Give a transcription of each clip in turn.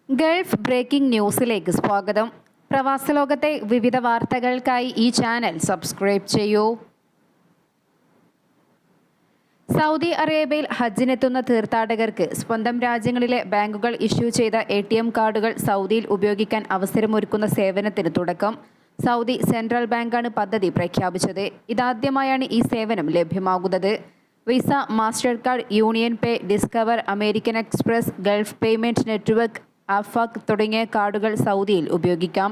Gulf breaking ന്യൂസിലേക്ക് സ്വാഗതം. പ്രവാസലോകത്തെ വിവിധ വാർത്തകൾക്കായി ഈ ചാനൽ സബ്സ്ക്രൈബ് ചെയ്യൂ. സൗദി അറേബ്യയിൽ ഹജ്ജിനെത്തുന്ന തീർത്ഥാടകർക്ക് സ്വന്തം രാജ്യങ്ങളിലെ ബാങ്കുകൾ ഇഷ്യൂ ചെയ്ത ATM കാർഡുകൾ സൗദിയിൽ ഉപയോഗിക്കാൻ അവസരമൊരുക്കുന്ന സേവനത്തിന് തുടക്കം. സൗദി സെൻട്രൽ ബാങ്കാണ് പദ്ധതി പ്രഖ്യാപിച്ചത്. ഇതാദ്യമായാണ് ഈ സേവനം ലഭ്യമാകുന്നത്. Visa, master card, union pay, discover, American express, gulf payment network, അഫാക് തുടങ്ങിയ കാർഡുകൾ സൗദിയിൽ ഉപയോഗിക്കാം.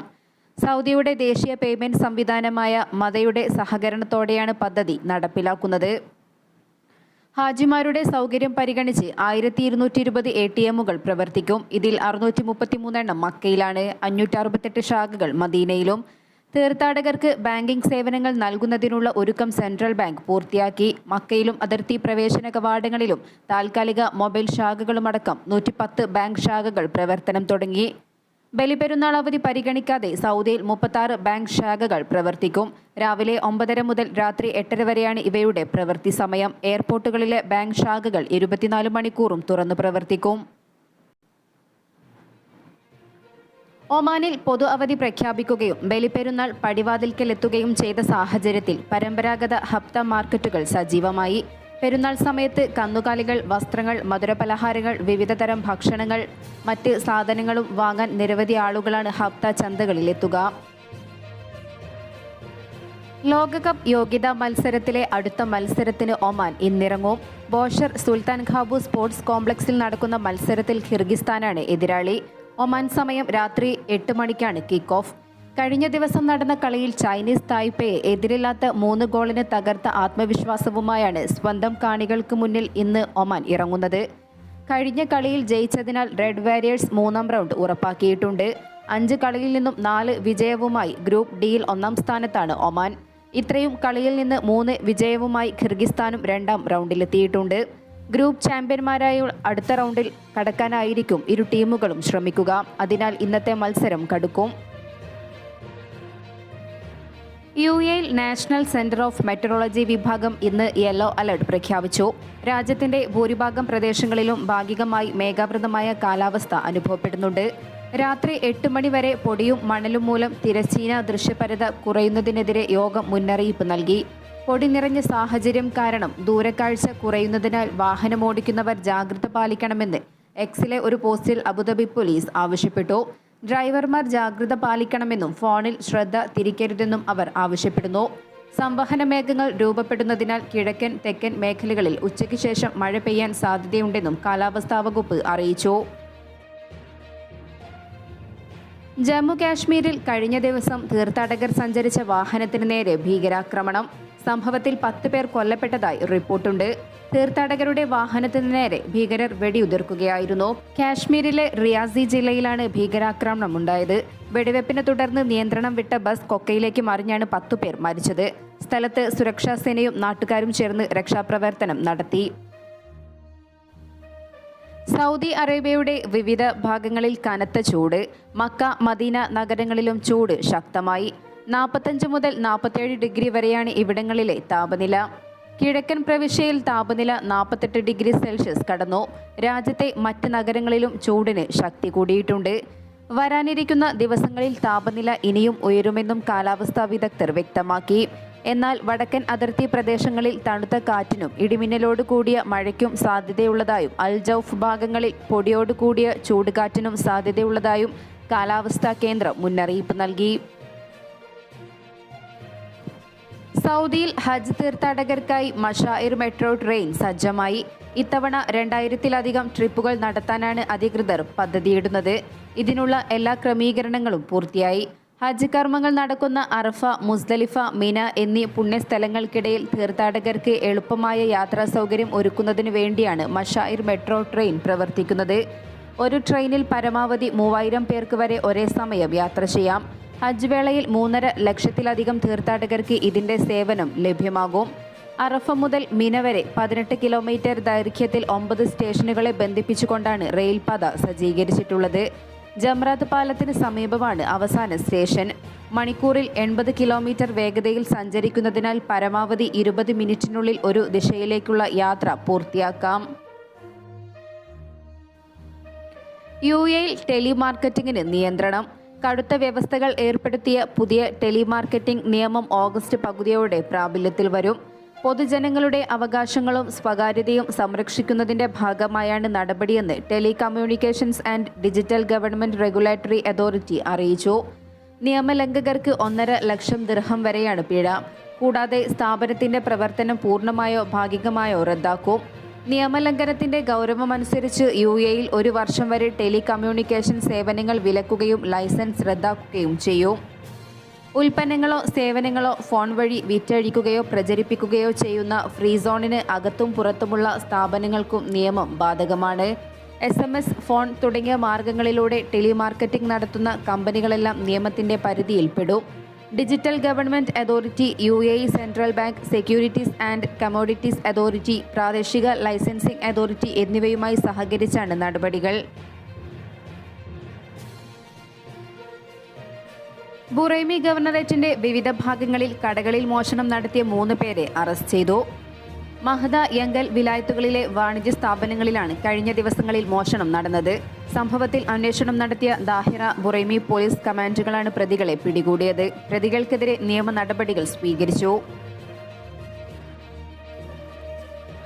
സൗദിയുടെ ദേശീയ പേയ്മെന്റ് സംവിധാനമായ മദയുടെ സഹകരണത്തോടെയാണ് പദ്ധതി നടപ്പിലാക്കുന്നത്. ഹാജിമാരുടെ സൗകര്യം പരിഗണിച്ച് 1220 ATMകൾ പ്രവർത്തിക്കും. ഇതിൽ 633 മക്കയിലാണ്, 568 ശാഖകൾ മദീനയിലും. തീർത്ഥാടകർക്ക് ബാങ്കിംഗ് സേവനങ്ങൾ നൽകുന്നതിനുള്ള ഒരുക്കം സെൻട്രൽ ബാങ്ക് പൂർത്തിയാക്കി. മക്കയിലും അതിർത്തി പ്രവേശന കവാടങ്ങളിലും താൽക്കാലിക മൊബൈൽ ശാഖകളുമടക്കം 110 ബാങ്ക് ശാഖകൾ പ്രവർത്തനം തുടങ്ങി. ബലിപെരുന്നാൾ അവധി പരിഗണിക്കാതെ സൗദിയിൽ 36 ബാങ്ക് ശാഖകൾ പ്രവർത്തിക്കും. രാവിലെ 9:30 മുതൽ രാത്രി 8:30 വരെയാണ് ഇവയുടെ പ്രവൃത്തി സമയം. എയർപോർട്ടുകളിലെ ബാങ്ക് ശാഖകൾ 24 മണിക്കൂറും തുറന്നു പ്രവർത്തിക്കും. ഒമാനിൽ പൊതു അവധി പ്രഖ്യാപിക്കുകയും ബലിപെരുന്നാൾ പടിവാതിൽക്കലെത്തുകയും ചെയ്ത സാഹചര്യത്തിൽ പരമ്പരാഗത ഹപ്ത മാർക്കറ്റുകൾ സജീവമായി. പെരുന്നാൾ സമയത്ത് കന്നുകാലികൾ, വസ്ത്രങ്ങൾ, മധുരപലഹാരങ്ങൾ, വിവിധതരം ഭക്ഷണങ്ങൾ, മറ്റ് സാധനങ്ങളും വാങ്ങാൻ നിരവധി ആളുകളാണ് ഹപ്ത ചന്തകളിലെത്തുക. ലോകകപ്പ് യോഗ്യതാ മത്സരത്തിലെ അടുത്ത മത്സരത്തിന് ഒമാൻ ഇന്നിറങ്ങും. ബോഷർ സുൽത്താൻ ഖാബു സ്പോർട്സ് കോംപ്ലക്സിൽ നടക്കുന്ന മത്സരത്തിൽ കിർഗിസ്ഥാനാണ് എതിരാളി. ഒമാൻ സമയം രാത്രി 8 മണിക്കാണ് കിക്ക് ഓഫ്. കഴിഞ്ഞ ദിവസം നടന്ന കളിയിൽ ചൈനീസ് തായ്പേയെ എതിരില്ലാത്ത 3 ഗോളിന് തകർത്ത ആത്മവിശ്വാസവുമായാണ് സ്വന്തം കാണികൾക്ക് മുന്നിൽ ഇന്ന് ഒമാൻ ഇറങ്ങുന്നത്. കഴിഞ്ഞ കളിയിൽ ജയിച്ചതിനാൽ റെഡ് വാരിയേഴ്സ് 3ാം റൗണ്ട് ഉറപ്പാക്കിയിട്ടുണ്ട്. 5 കളിയിൽ നിന്നും 4 വിജയവുമായി ഗ്രൂപ്പ് ഡിയിൽ 1ാം സ്ഥാനത്താണ് ഒമാൻ. ഇത്രയും കളിയിൽ നിന്ന് 3 വിജയവുമായി കിർഗിസ്ഥാനും 2ാം റൗണ്ടിലെത്തിയിട്ടുണ്ട്. ഗ്രൂപ്പ് ചാമ്പ്യന്മാരായ അടുത്ത റൗണ്ടിൽ കടക്കാനായിരിക്കും ഇരു ടീമുകളും ശ്രമിക്കുക. അതിനാൽ ഇന്നത്തെ മത്സരം കടുക്കും. UAEയിൽ നാഷണൽ സെന്റർ ഓഫ് മെറ്ററോളജി വിഭാഗം ഇന്ന് യെല്ലോ അലർട്ട് പ്രഖ്യാപിച്ചു. രാജ്യത്തിന്റെ ഭൂരിഭാഗം പ്രദേശങ്ങളിലും ഭാഗികമായി മേഘാവൃതമായ കാലാവസ്ഥ അനുഭവപ്പെടുന്നുണ്ട്. രാത്രി 8 മണി വരെ പൊടിയും മണലും മൂലം തിരശ്ചീന ദൃശ്യപരത കുറയുന്നതിനെതിരെ യോഗം മുന്നറിയിപ്പ് നൽകി. പൊടി നിറഞ്ഞ സാഹചര്യം കാരണം ദൂരക്കാഴ്ച കുറയുന്നതിനാൽ വാഹനമോടിക്കുന്നവർ ജാഗ്രത പാലിക്കണമെന്ന് എക്സിലെ ഒരു പോസ്റ്റിൽ അബുദാബി പോലീസ് ആവശ്യപ്പെട്ടു. ഡ്രൈവർമാർ ജാഗ്രത പാലിക്കണമെന്നും ഫോണിൽ ശ്രദ്ധ തിരിക്കരുതെന്നും അവർ ആവശ്യപ്പെടുന്നു. സംവഹന മേഘങ്ങൾ രൂപപ്പെടുന്നതിനാൽ കിഴക്കൻ, തെക്കൻ മേഖലകളിൽ ഉച്ചയ്ക്ക് ശേഷം മഴ പെയ്യാൻ സാധ്യതയുണ്ടെന്നും കാലാവസ്ഥാ വകുപ്പ് അറിയിച്ചു. ജമ്മു കാശ്മീരിൽ കഴിഞ്ഞ ദിവസം തീർത്ഥാടകർ സഞ്ചരിച്ച വാഹനത്തിന് നേരെ ഭീകരാക്രമണം. സംഭവത്തിൽ 10 പേർ കൊല്ലപ്പെട്ടതായി റിപ്പോർട്ടുണ്ട്. തീർത്ഥാടകരുടെ വാഹനത്തിന് നേരെ ഭീകരർ വെടിയുതിർക്കുകയായിരുന്നു. കാശ്മീരിലെ റിയാസി ജില്ലയിലാണ് ഭീകരാക്രമണം ഉണ്ടായത്. വെടിവെപ്പിനെ തുടർന്ന് നിയന്ത്രണം വിട്ട ബസ് കൊക്കയിലേക്ക് മറിഞ്ഞാണ് 10 പേർ മരിച്ചത്. സ്ഥലത്ത് സുരക്ഷാ സേനയും നാട്ടുകാരും ചേർന്ന് രക്ഷാപ്രവർത്തനം നടത്തി. സൗദി അറേബ്യയുടെ വിവിധ ഭാഗങ്ങളിൽ കനത്ത ചൂട്. മക്ക, മദീന നഗരങ്ങളിലും ചൂട് ശക്തമായി. 45 മുതൽ 47 ഡിഗ്രി വരെയാണ് ഇവിടങ്ങളിലെ താപനില. കിഴക്കൻ പ്രവിശ്യയിൽ താപനില 48 ഡിഗ്രി സെൽഷ്യസ് കടന്നു. രാജ്യത്തെ മറ്റ് നഗരങ്ങളിലും ചൂടിന് ശക്തി കൂടിയിട്ടുണ്ട്. വരാനിരിക്കുന്ന ദിവസങ്ങളിൽ താപനില ഇനിയും ഉയരുമെന്നും കാലാവസ്ഥാ വിദഗ്ധർ വ്യക്തമാക്കി. എന്നാൽ വടക്കൻ അതിർത്തി പ്രദേശങ്ങളിൽ തണുത്ത കാറ്റിനും ഇടിമിന്നലോട് കൂടിയ മഴയ്ക്കും സാധ്യതയുള്ളതായും അൽ ജൗഫ് ഭാഗങ്ങളിൽ പൊടിയോട് കൂടിയ ചൂടുകാറ്റിനും സാധ്യതയുള്ളതായും കാലാവസ്ഥാ കേന്ദ്രം മുന്നറിയിപ്പ് നൽകി. സൗദിയിൽ ഹജ്ജ് തീർത്ഥാടകർക്കായി മഷാഇർ മെട്രോ ട്രെയിൻ സജ്ജമായി. ഇത്തവണ 2000-ലധികം ട്രിപ്പുകൾ നടത്താനാണ് അധികൃതർ പദ്ധതിയിടുന്നത്. ഇതിനുള്ള എല്ലാ ക്രമീകരണങ്ങളും പൂർത്തിയായി. ഹജ്ജ് കർമ്മങ്ങൾ നടക്കുന്ന അറഫ, മുസ്ദലിഫ, മിന എന്നീ പുണ്യസ്ഥലങ്ങൾക്കിടയിൽ തീർത്ഥാടകർക്ക് എളുപ്പമായ യാത്രാ സൗകര്യം ഒരുക്കുന്നതിനു വേണ്ടിയാണ് മഷാഇർ മെട്രോ ട്രെയിൻ പ്രവർത്തിക്കുന്നത്. ഒരു ട്രെയിനിൽ പരമാവധി 3000 പേർക്ക് വരെ ഒരേ സമയം യാത്ര ചെയ്യാം. ഹജ്ജ് വേളയിൽ 3.5 ലക്ഷത്തിലധികം തീർത്ഥാടകർക്ക് ഇതിന്റെ സേവനം ലഭ്യമാകും. അറഫ മുതൽ മിന വരെ 18 കിലോമീറ്റർ ദൈർഘ്യത്തിൽ 9 സ്റ്റേഷനുകളെ ബന്ധിപ്പിച്ചുകൊണ്ടാണ് റെയിൽപാത സജ്ജീകരിച്ചിട്ടുള്ളത്. ജംറാത്ത് പാലത്തിന് സമീപമാണ് അവസാന സ്റ്റേഷൻ. മണിക്കൂറിൽ 80 കിലോമീറ്റർ വേഗതയിൽ സഞ്ചരിക്കുന്നതിനാൽ പരമാവധി 20 മിനിറ്റിനുള്ളിൽ ഒരു ദിശയിലേക്കുള്ള യാത്ര പൂർത്തിയാക്കാം. UAE-യിൽ ടെലിമാർക്കറ്റിംഗിന് നിയന്ത്രണം. കടുത്ത വ്യവസ്ഥകൾ ഏർപ്പെടുത്തിയ പുതിയ ടെലിമാർക്കറ്റിംഗ് നിയമം ഓഗസ്റ്റ് പകുതിയോടെ പ്രാബല്യത്തിൽ വരും. പൊതുജനങ്ങളുടെ അവകാശങ്ങളും സ്വകാര്യതയും സംരക്ഷിക്കുന്നതിന്റെ ഭാഗമായാണ് നടപടിയെന്ന് telecommunications and digital government regulatory authority അറിയിച്ചു. നിയമലംഘകർക്ക് 1.5 ലക്ഷം ദിർഹം വരെയാണ് പിഴ. കൂടാതെ സ്ഥാപനത്തിന്റെ പ്രവർത്തനം പൂർണ്ണമായോ ഭാഗികമായോ റദ്ദാക്കും. നിയമലംഘനത്തിന്റെ ഗൗരവമനുസരിച്ച് UAE-യിൽ 1 വർഷം വരെ ടെലികമ്മ്യൂണിക്കേഷൻ സേവനങ്ങൾ വിലക്കുകയും ലൈസൻസ് റദ്ദാക്കുകയും ചെയ്യും. ഉൽപ്പന്നങ്ങളോ സേവനങ്ങളോ ഫോൺ വഴി വിറ്റഴിക്കുകയോ പ്രചരിപ്പിക്കുകയോ ചെയ്യുന്ന ഫ്രീ സോണിന് അകത്തും പുറത്തുമുള്ള സ്ഥാപനങ്ങൾക്കും നിയമം ബാധകമാണ്. SMS, ഫോൺ തുടങ്ങിയ മാർഗങ്ങളിലൂടെ ടെലിമാർക്കറ്റിംഗ് നടത്തുന്ന കമ്പനികളെല്ലാം നിയമത്തിന്റെ പരിധിയിൽപ്പെടും. Digital government authority, UAE central bank, securities and commodities authority, പ്രാദേശിക ലൈസൻസിംഗ് അതോറിറ്റി എന്നിവയുമായി സഹകരിച്ചാണ് നടപടികൾ. ബുറൈമി ഗവർണറേറ്റിന്റെ വിവിധ ഭാഗങ്ങളിൽ കടകളിൽ മോഷണം നടത്തിയ 3 പേരെ അറസ്റ്റ് ചെയ്തു. മഹദ, യങ്കൽ വിലായത്തുകളിലെ വാണിജ്യ സ്ഥാപനങ്ങളിലാണ് കഴിഞ്ഞ ദിവസങ്ങളിൽ മോഷണം നടന്നത്. സംഭവത്തിൽ അന്വേഷണം നടത്തിയ ദാഹിറ, ബുറൈമി പോലീസ് കമാൻഡുകളാണ് പ്രതികളെ പിടികൂടിയത്. പ്രതികൾക്കെതിരെ നിയമ നടപടികൾ സ്വീകരിച്ചു.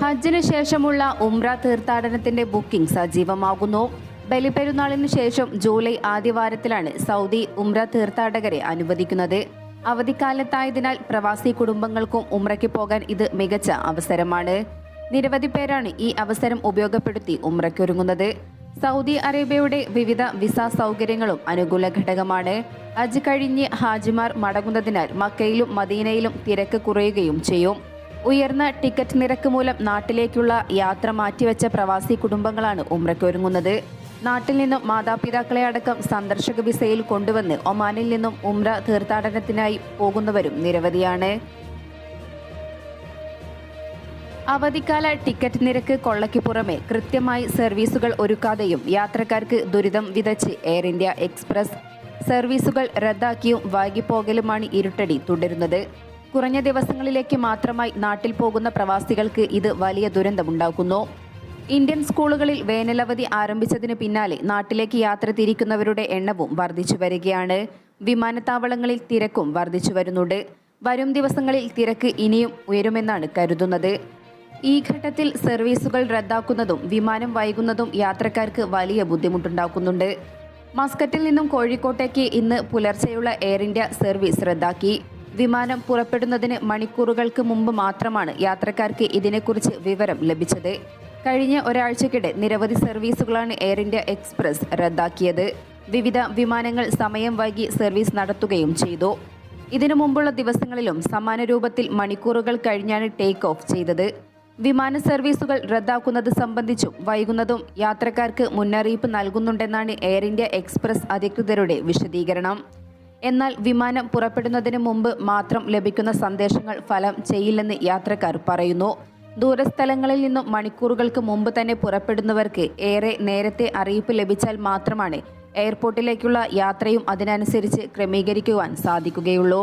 ഹജ്ജിന് ശേഷമുള്ള ഉംറ തീർത്ഥാടനത്തിന്റെ ബുക്കിംഗ് സജീവമാകുന്നു. ബലിപെരുന്നാളിന് ശേഷം ജൂലൈ ആദ്യവാരത്തിലാണ് സൗദി ഉംറ തീർത്ഥാടകരെ അനുവദിക്കുന്നത്. അവധിക്കാലത്തായതിനാൽ പ്രവാസി കുടുംബങ്ങൾക്കും ഉംറയ്ക്ക് പോകാൻ ഇത് മികച്ച അവസരമാണ്. നിരവധി പേരാണ് ഈ അവസരം ഉപയോഗപ്പെടുത്തി ഉംറയ്ക്കൊരുങ്ങുന്നത്. സൗദി അറേബ്യയുടെ വിവിധ വിസ സൗകര്യങ്ങളും അനുകൂല ഘടകമാണ്. ഹജ്ജ് കഴിഞ്ഞ് ഹാജിമാർ മടങ്ങുന്നതിനാൽ മക്കയിലും മദീനയിലും തിരക്ക് കുറയുകയും ചെയ്യും. ഉയർന്ന ടിക്കറ്റ് നിരക്ക് മൂലം നാട്ടിലേക്കുള്ള യാത്ര മാറ്റിവെച്ച പ്രവാസി കുടുംബങ്ങളാണ് ഉംറയ്ക്കൊരുങ്ങുന്നത്. നാട്ടിൽ നിന്നും മാതാപിതാക്കളെ അടക്കം സന്ദർശക വിസയിൽ കൊണ്ടുവന്ന് ഒമാനിൽ നിന്നും ഉംറ തീർത്ഥാടനത്തിനായി പോകുന്നവരും നിരവധിയാണ്. അവധിക്കാല ടിക്കറ്റ് നിരക്ക് കൊള്ളയ്ക്ക് പുറമെ കൃത്യമായി സർവീസുകൾ ഒരുക്കാതെയും യാത്രക്കാർക്ക് ദുരിതം വിതച്ച് എയർ ഇന്ത്യ എക്സ്പ്രസ്. സർവീസുകൾ റദ്ദാക്കിയും വൈകിപ്പോകലുമാണ് ഇരുട്ടടി തുടരുന്നത്. കുറഞ്ഞ ദിവസങ്ങളിലേക്ക് മാത്രമായി നാട്ടിൽ പോകുന്ന പ്രവാസികൾക്ക് ഇത് വലിയ ദുരന്തമുണ്ടാക്കുന്നു. ഇന്ത്യൻ സ്കൂളുകളിൽ വേനലവധി ആരംഭിച്ചതിന് പിന്നാലെ നാട്ടിലേക്ക് യാത്ര തിരിക്കുന്നവരുടെ എണ്ണവും വർദ്ധിച്ചു വരികയാണ്. വിമാനത്താവളങ്ങളിൽ തിരക്കും വർദ്ധിച്ചു വരുന്നുണ്ട്. വരും ദിവസങ്ങളിൽ തിരക്ക് ഇനിയും ഉയരുമെന്നാണ് കരുതുന്നത്. ഈ ഘട്ടത്തിൽ സർവീസുകൾ റദ്ദാക്കുന്നതും വിമാനം വൈകുന്നതും യാത്രക്കാർക്ക് വലിയ ബുദ്ധിമുട്ടുണ്ടാക്കുന്നുണ്ട്. മസ്കറ്റിൽ നിന്നും കോഴിക്കോട്ടേക്ക് ഇന്ന് പുലർച്ചെയുള്ള എയർ ഇന്ത്യ സർവീസ് റദ്ദാക്കി. വിമാനം പുറപ്പെടുന്നതിന് മണിക്കൂറുകൾക്ക് മുമ്പ് മാത്രമാണ് യാത്രക്കാർക്ക് ഇതിനെക്കുറിച്ച് വിവരം ലഭിച്ചത്. കഴിഞ്ഞ ഒരാഴ്ചക്കിടെ നിരവധി സർവീസുകളാണ് എയർ ഇന്ത്യ എക്സ്പ്രസ് റദ്ദാക്കിയത്. വിവിധ വിമാനങ്ങൾ സമയം വൈകി സർവീസ് നടത്തുകയും ചെയ്തു. ഇതിനു മുമ്പുള്ള ദിവസങ്ങളിലും സമാന രൂപത്തിൽ മണിക്കൂറുകൾ കഴിഞ്ഞാണ് ടേക്ക് ഓഫ് ചെയ്തത്. വിമാന സർവീസുകൾ റദ്ദാക്കുന്നത് സംബന്ധിച്ചും വൈകുന്നതും യാത്രക്കാർക്ക് മുന്നറിയിപ്പ് നൽകുന്നുണ്ടെന്നാണ് എയർ ഇന്ത്യ എക്സ്പ്രസ് അധികൃതരുടെ വിശദീകരണം. എന്നാൽ വിമാനം പുറപ്പെടുന്നതിന് മുമ്പ് മാത്രം ലഭിക്കുന്ന സന്ദേശങ്ങൾ ഫലം ചെയ്യില്ലെന്ന് യാത്രക്കാർ പറയുന്നു. ദൂരസ്ഥലങ്ങളിൽ നിന്നും മണിക്കൂറുകൾക്ക് മുമ്പ് തന്നെ പുറപ്പെടുന്നവർക്ക് ഏറെ നേരത്തെ അറിയിപ്പ് ലഭിച്ചാൽ മാത്രമാണ് എയർപോർട്ടിലേക്കുള്ള യാത്രയും അതിനനുസരിച്ച് ക്രമീകരിക്കുവാൻ സാധിക്കുകയുള്ളൂ.